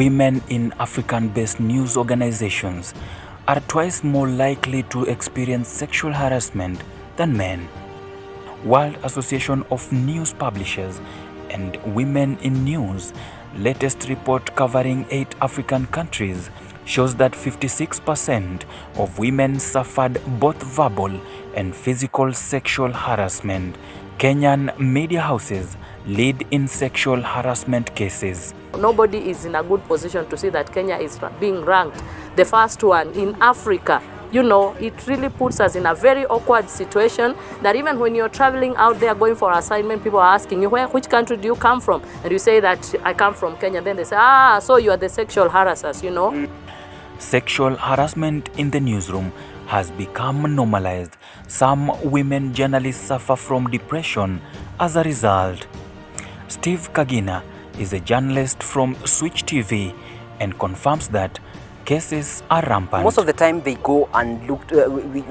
women in African-based news organizations are twice more likely to experience sexual harassment than men. World Association of News Publishers and Women in News latest report covering 8 African countries shows that 56% of women suffered both verbal and physical sexual harassment. Kenyan media houses lead in sexual harassment cases. Nobody is in a good position to see that Kenya is being ranked the first one in Africa. You know, it really puts us in a very awkward situation that even when you're traveling out there going for assignment, people are asking you, which country do you come from? And you say that I come from Kenya. Then they say, so you are the sexual harassers, you know. Sexual harassment in the newsroom has become normalized. Some women journalists suffer from depression as a result. Steve Kagina is a journalist from Switch TV and confirms that cases are rampant. Most of the time they go and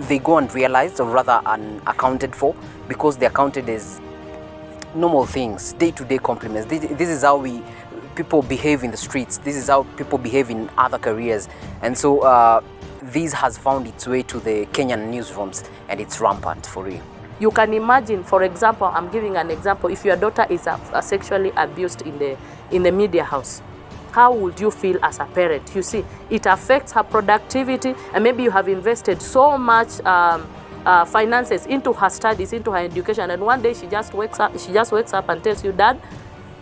they go unrealized, or rather unaccounted for, because they're counted as normal things, day-to-day compliments. This is how people behave in the streets. This is how people behave in other careers. And so this has found its way to the Kenyan newsrooms, and it's rampant for real. You can imagine, for example, I'm giving an example, if your daughter is sexually abused in the media house, how would you feel as a parent? You see, it affects her productivity, and maybe you have invested so much finances into her studies, into her education, and one day she just wakes up and tells you, Dad,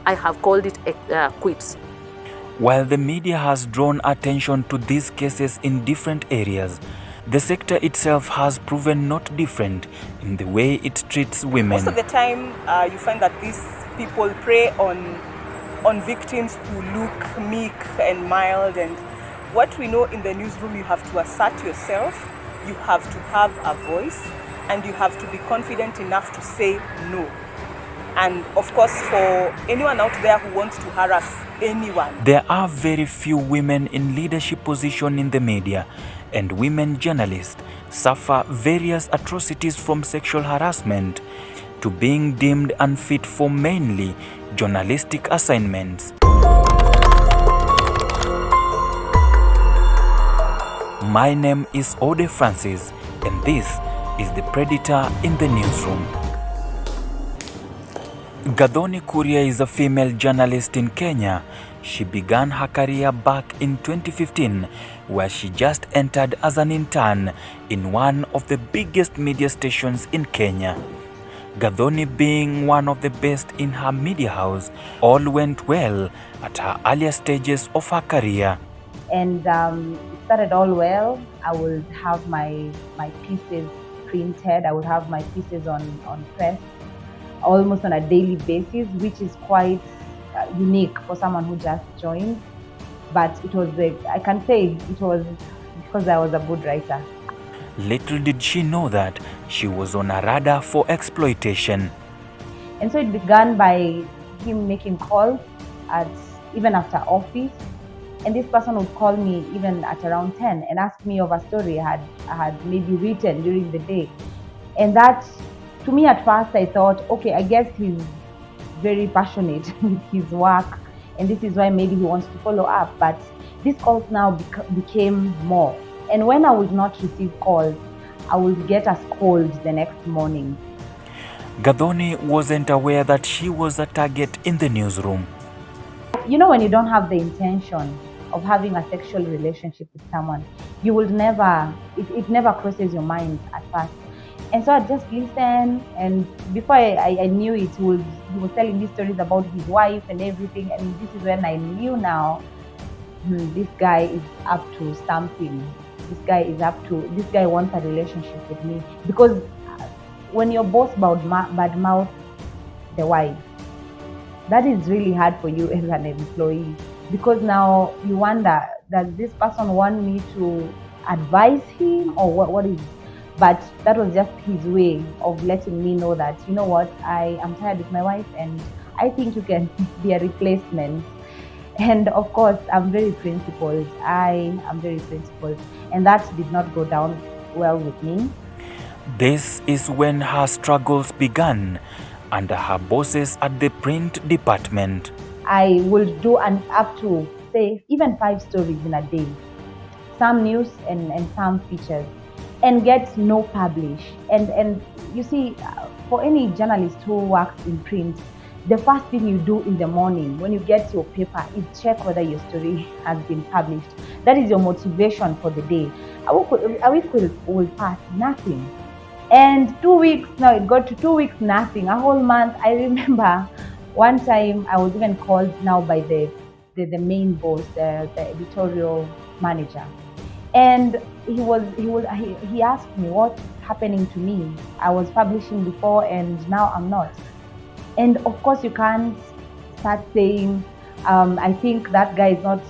I have called it quits. While the media has drawn attention to these cases in different areas, the sector itself has proven not different in the way it treats women. Most of the time, you find that these people prey on victims who look meek and mild, and what we know in the newsroom, you have to assert yourself, you have to have a voice, and you have to be confident enough to say no. And of course, for anyone out there who wants to harass anyone, there are very few women in leadership position in the media, and women journalists suffer various atrocities from sexual harassment to being deemed unfit for mainly journalistic assignments. My name is Ode Francis, and this is The Predator in the Newsroom. Gathoni Kuria is a female journalist in Kenya. She began her career back in 2015, where she just entered as an intern in one of the biggest media stations in Kenya. Gathoni, being one of the best in her media house, all went well at her earlier stages of her career. And it started all well. I would have my pieces printed. I would have my pieces on press almost on a daily basis, which is quite unique for someone who just joined. But it was, I can say it was because I was a good writer. Little did she know that she was on a radar for exploitation. And so it began by him making calls even after office. And this person would call me even at around 10 and ask me of a story I had maybe written during the day. And that, to me at first, I thought, okay, I guess he's very passionate with his work, and this is why maybe he wants to follow up. But these calls now became more. And when I would not receive calls, I would get a scold the next morning. Gathoni wasn't aware that she was a target in the newsroom. You know, when you don't have the intention of having a sexual relationship with someone, you will never, it never crosses your mind at first. And so I just listened, and before I knew it, he was telling me stories about his wife and everything. And this is when I knew now, this guy is up to something. This guy wants a relationship with me. Because when your boss badmouth the wife, that is really hard for you as an employee. Because now you wonder, does this person want me to advise him, or what is? But that was just his way of letting me know that, you know what, I am tired with my wife and I think you can be a replacement. And of course, I'm very principled. I am very principled. And that did not go down well with me. This is when her struggles began under her bosses at the print department. I will do up to say, even 5 stories in a day, some news and some features, and get no publish. And you see, for any journalist who works in print, the first thing you do in the morning when you get your paper is check whether your story has been published. That is your motivation for the day. A week will pass, nothing. And 2 weeks, now it got to 2 weeks, nothing. A whole month. I remember one time I was even called now by the main boss, the editorial manager. And he asked me what's happening to me. I was publishing before and now I'm not. And of course you can't start saying, I think that guy is not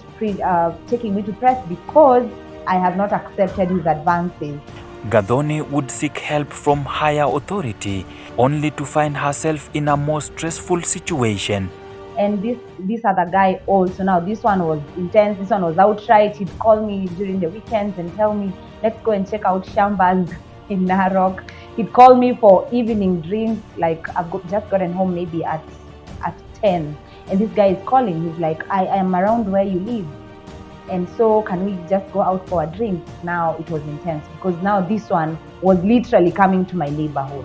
taking me to press because I have not accepted his advances. Gathoni would seek help from higher authority, only to find herself in a more stressful situation. And this other guy also, now this one was intense, this one was outright. He'd call me during the weekends and tell me, let's go and check out Shambas in Narok. He'd call me for evening drinks, like I've just gotten home maybe at 10. And this guy is calling, he's like, I am around where you live. And so can we just go out for a drink? Now it was intense because now this one was literally coming to my neighborhood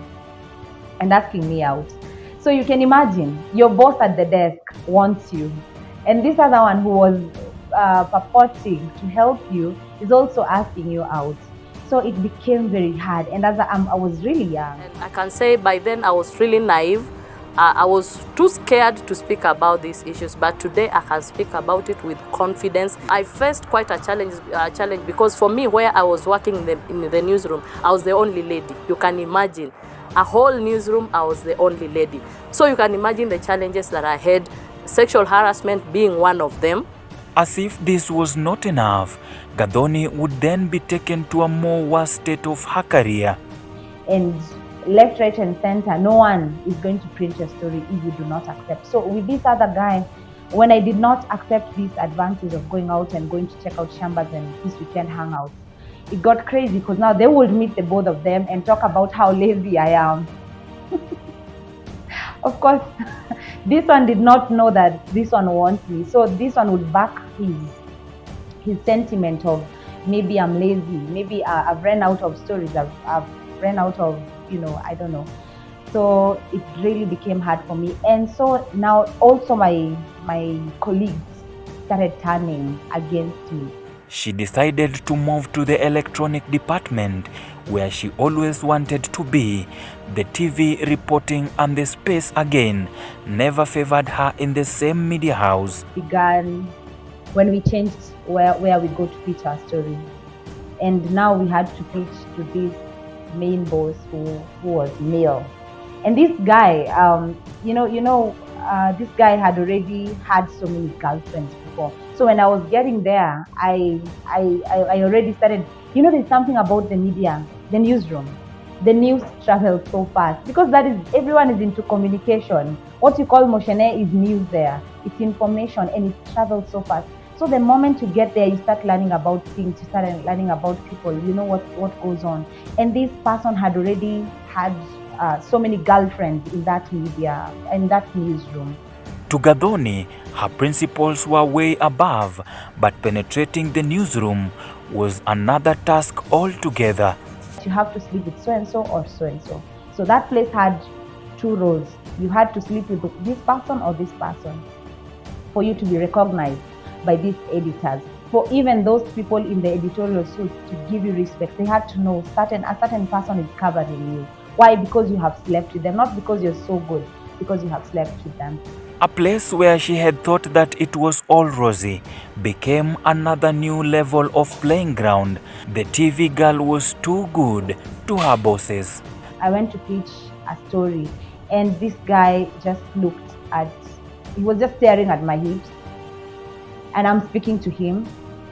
and asking me out. So you can imagine, your boss at the desk wants you. And this other one who was purporting to help you is also asking you out. So it became very hard. And as I was really young. And I can say by then I was really naive. I was too scared to speak about these issues, but today I can speak about it with confidence. I faced quite a challenge because for me, where I was working in the newsroom, I was the only lady. You can imagine, a whole newsroom, I was the only lady. So you can imagine the challenges that I had, sexual harassment being one of them. As if this was not enough, Gathoni would then be taken to a more worse state of her career. And left, right, and center, no one is going to print your story if you do not accept. So with this other guy, when I did not accept these advances of going out and going to check out Shambas and this weekend hangouts, it got crazy because now they would meet the both of them and talk about how lazy I am. Of course, this one did not know that this one wants me. So this one would back his sentiment of maybe I'm lazy, maybe I've run out of stories, I've ran out of, I don't know. So it really became hard for me. And so now also my colleagues started turning against me. She decided to move to the electronic department where she always wanted to be. The TV reporting and the space again never favored her in the same media house. Began when we changed where we go to pitch our story. And now we had to pitch to this main boss who was male. And this guy, this guy had already had so many girlfriends before. So when I was getting there, I already started, there's something about the media, the newsroom. The news travels so fast because everyone is into communication. What you call moshene is news there. It's information and it travels so fast. So the moment you get there, you start learning about things, you start learning about people, you know what goes on. And this person had already had so many girlfriends in that media, in that newsroom. To Gathoni, her principles were way above, but penetrating the newsroom was another task altogether. You have to sleep with so-and-so or so-and-so. So that place had 2 roles. You had to sleep with this person or this person for you to be recognized by these editors. For even those people in the editorial suite to give you respect, they had to know a certain person is covering you. Why? Because you have slept with them, not because you're so good, because you have slept with them. A place where she had thought that it was all rosy became another new level of playing ground. The TV girl was too good to her bosses. I went to pitch a story and this guy just he was just staring at my hips and I'm speaking to him.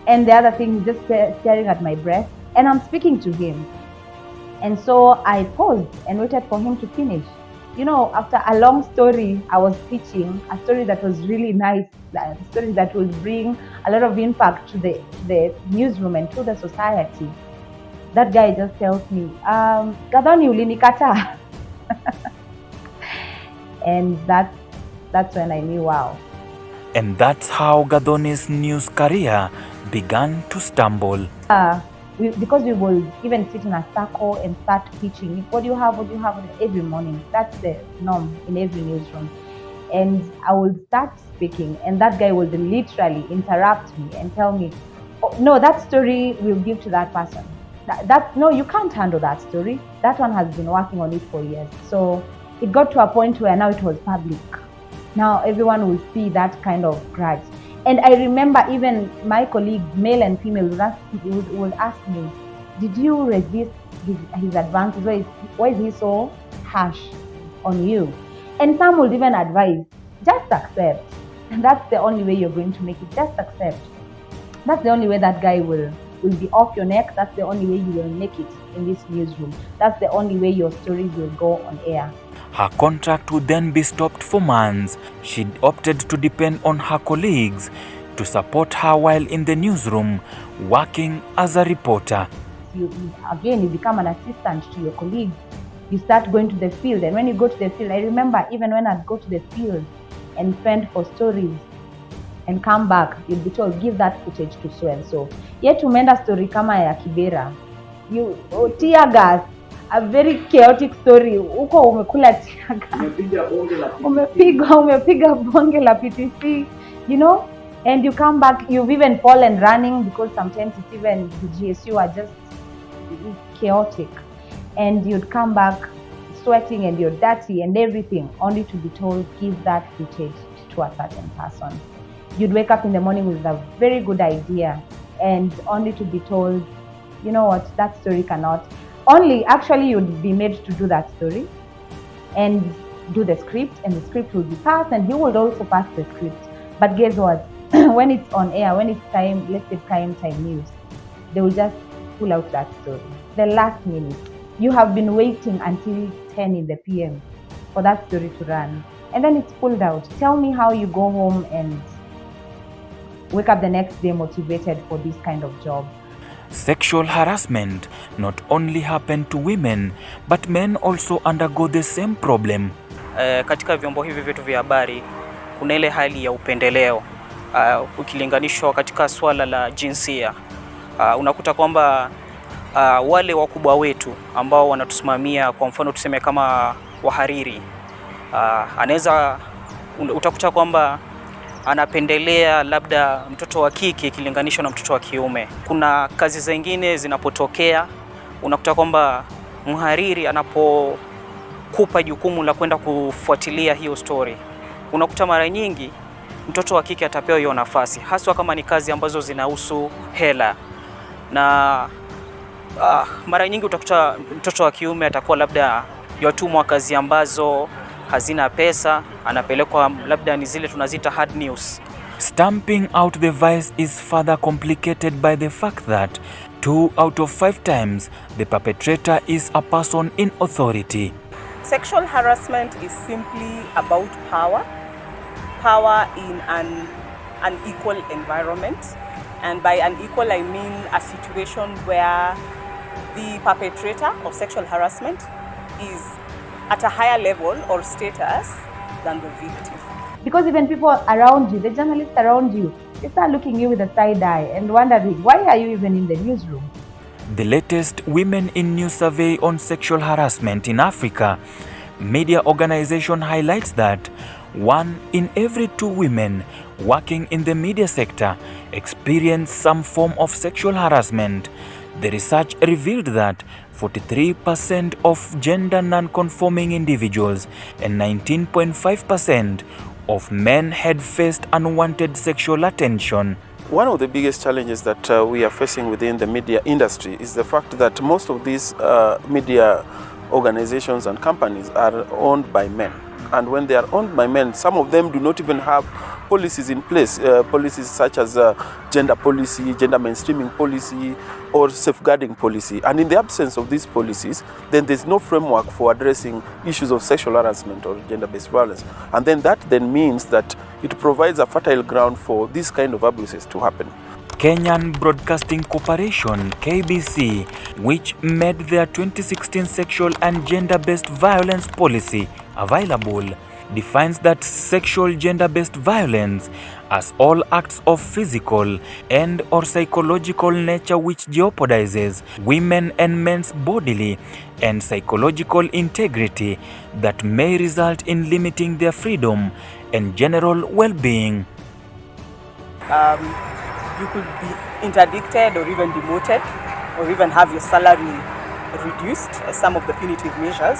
And the other thing, he's just staring at my breast and I'm speaking to him. And so I paused and waited for him to finish. After a long story, I was pitching a story that was really nice, a story that would bring a lot of impact to the newsroom and to the society. That guy just tells me, Gathoni ulinikata. And that's when I knew, wow. And that's how Gathoni's news career began to stumble. Because we will even sit in a circle and start pitching. What do you have? What do you have? Every morning. That's the norm in every newsroom. And I will start speaking, and that guy will literally interrupt me and tell me, oh, no, that story we'll give to that person. No, you can't handle that story. That one has been working on it for years. So it got to a point where now it was public. Now everyone will see that kind of grudge. And I remember even my colleagues, male and female, would ask me, did you resist his advances? Why is he so harsh on you? And some would even advise, just accept. And that's the only way you're going to make it. Just accept. That's the only way that guy will be off your neck. That's the only way you will make it in this newsroom. That's the only way your stories will go on air. Her contract would then be stopped for months. She opted to depend on her colleagues to support her while in the newsroom, working as a reporter. You become an assistant to your colleagues. You start going to the field, and when you go to the field, I remember even when I'd go to the field and fend for stories and come back, you'll be told, give that footage to so and so. Yet tumeenda story kama ya Kibera. Tear gas. A very chaotic story. Uko umekula tear gas. Umepiga bonge la PTC, you know? And you come back, you've even fallen running because sometimes it's even the GSU are just chaotic. And you'd come back sweating and you're dirty and everything, only to be told, give that footage to a certain person. You'd wake up in the morning with a very good idea and only to be told, you know what, that story cannot. Actually, you'd be made to do that story and do the script, and the script will be passed, and he would also pass the script. But guess what? When it's on air, when it's time, let's say prime time news, they will just pull out that story. The last minute. You have been waiting until 10 in the PM for that story to run, and then it's pulled out. Tell me how you go home and wake up the next day motivated for this kind of job. Sexual harassment not only happen to women, but men also undergo the same problem. Katika vyombo hivi vyetu vya habari kuna ile hali ya upendeleo ukilinganishwa katika swala la jinsia. Unakuta kwamba wale wakubwa wetu ambao wanatusimamia, kwa mfano tuseme kama wahariri, utakuta kwamba anapendelea labda mtoto wa kike ikilinganishwa na mtoto wa kiume. Kuna kazi zingine zinapotokea, unakuta kwamba mhariri anapokupa jukumu la kwenda kufuatilia hiyo story, unakuta mara nyingi mtoto wa kike atapewa hiyo nafasi, haswa kama ni kazi ambazo zinahusu hela. Na mara nyingi utakuta mtoto wa kiume atakuwa labda yatumwa kazi ambazo hazina pesa, anapelekwa labda ni zile tunazita hard news. Stamping out the vice is further complicated by the fact that 2 out of 5 times the perpetrator is a person in authority. Sexual harassment is simply about power in an unequal environment. And by unequal, I mean a situation where the perpetrator of sexual harassment is at a higher level or status than the victim. Because even people around you, the journalists around you, they start looking at you with a side eye and wondering, why are you even in the newsroom? The latest Women in News survey on sexual harassment in Africa media organization highlights that 1 in every 2 women working in the media sector experience some form of sexual harassment. The research revealed that 43% of gender non-conforming individuals and 19.5% of men had faced unwanted sexual attention. One of the biggest challenges that we are facing within the media industry is the fact that most of these media organizations and companies are owned by men. And when they are owned by men, some of them do not even have policies in place, policies such as gender policy, gender mainstreaming policy, or safeguarding policy. And in the absence of these policies, then there's no framework for addressing issues of sexual harassment or gender-based violence. And then that then means that it provides a fertile ground for this kind of abuses to happen. Kenyan Broadcasting Corporation, KBC, which made their 2016 sexual and gender-based violence policy available, defines that sexual gender-based violence as all acts of physical and or psychological nature which jeopardizes women and men's bodily and psychological integrity that may result in limiting their freedom and general well-being. You could be interdicted or even demoted or even have your salary reduced as some of the punitive measures,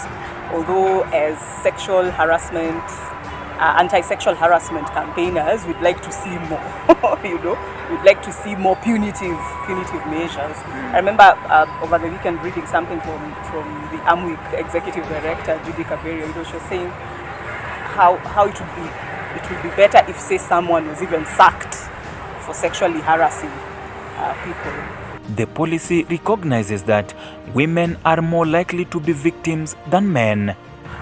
although as sexual harassment, anti-sexual harassment campaigners, we'd like to see more, we'd like to see more punitive measures. I remember over the weekend reading something from the AMWIC executive director, Judy Kaberia. She was saying how it would be better if, say, someone was even sacked for sexually harassing people. The policy recognizes that women are more likely to be victims than men.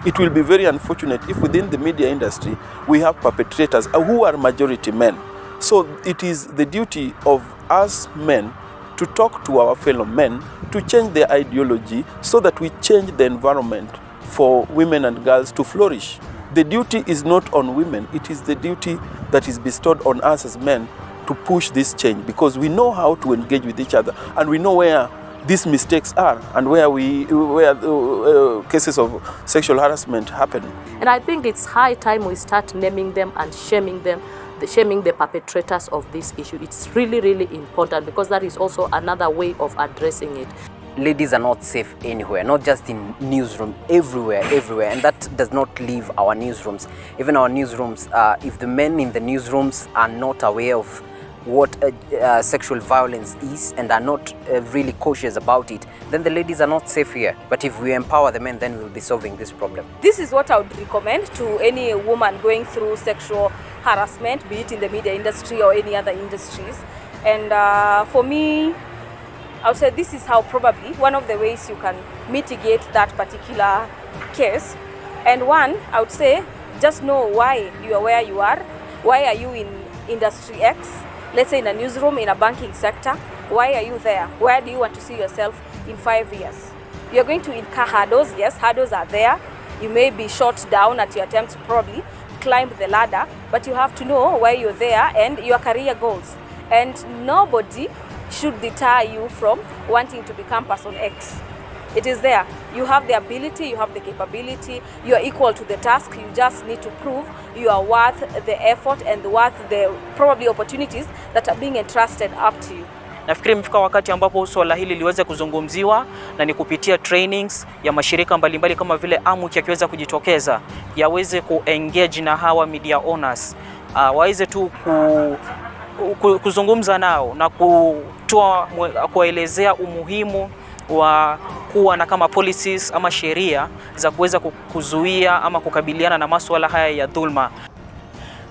It will be very unfortunate if within the media industry we have perpetrators who are majority men. So it is the duty of us men to talk to our fellow men to change their ideology so that we change the environment for women and girls to flourish. The duty is not on women, it is the duty that is bestowed on us as men to push this change, because we know how to engage with each other and we know where these mistakes are and where cases of sexual harassment happen. And I think it's high time we start naming them and shaming the perpetrators of this issue. It's really, really important, because that is also another way of addressing it. Ladies are not safe anywhere, not just in newsroom, everywhere, and that does not leave our newsrooms. Even our newsrooms, if the men in the newsrooms are not aware of what sexual violence is and are not really cautious about it, then the ladies are not safe here. But if we empower the men, then we'll be solving this problem. This is what I would recommend to any woman going through sexual harassment, be it in the media industry or any other industries. And for me, I would say this is how probably one of the ways you can mitigate that particular case. And one, I would say, just know why you are where you are. Why are you in industry X? Let's say in a newsroom, in a banking sector. Why are you there? Where do you want to see yourself in 5 years? You're going to incur hurdles. Yes, hurdles are there. You may be shot down at your attempt to probably climb the ladder, but you have to know why you're there and your career goals. And nobody should deter you from wanting to become person X. It is there. You have the ability, you have the capability, you are equal to the task. You just need to prove you are worth the effort and worth the probably opportunities that are being entrusted up to you. Nafikiri imefika wakati ambapo swala hili liweze kuzungumziwa, na ni kupitia trainings ya mashirika mbalimbali kama vile AMWIC yakiweza kujitokeza, yaweze kuengage na hawa media owners, waweze tu kuzungumza nao na kuwaelezea umuhimu wa kuwa na kama policies ama sheria za kuweza kuzuia ama kukabiliana na masuala haya ya dhulma.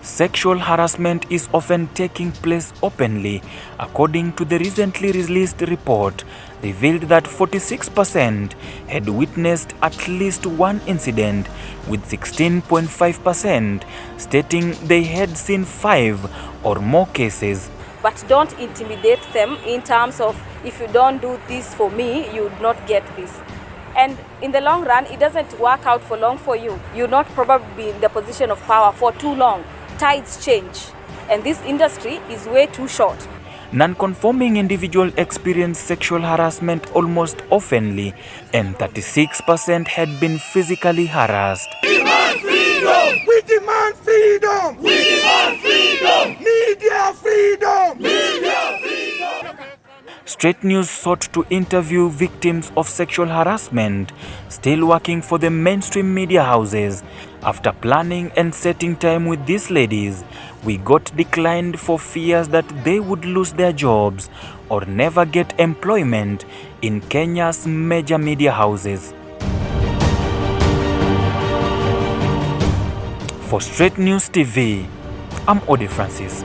Sexual harassment is often taking place openly. According to the recently released report, revealed that 46% had witnessed at least one incident, with 16.5% stating they had seen 5 or more cases. But don't intimidate them in terms of, if you don't do this for me, you would not get this. And in the long run, it doesn't work out for long for you. You'll not probably be in the position of power for too long. Tides change, and this industry is way too short. Non-conforming individuals experience sexual harassment almost oftenly, and 36% had been physically harassed. We demand freedom! We demand freedom! We demand freedom! Media freedom! Media freedom! Straight News sought to interview victims of sexual harassment, still working for the mainstream media houses. After planning and setting time with these ladies, we got declined for fears that they would lose their jobs or never get employment in Kenya's major media houses. For Straight News TV, I'm Ode Francis.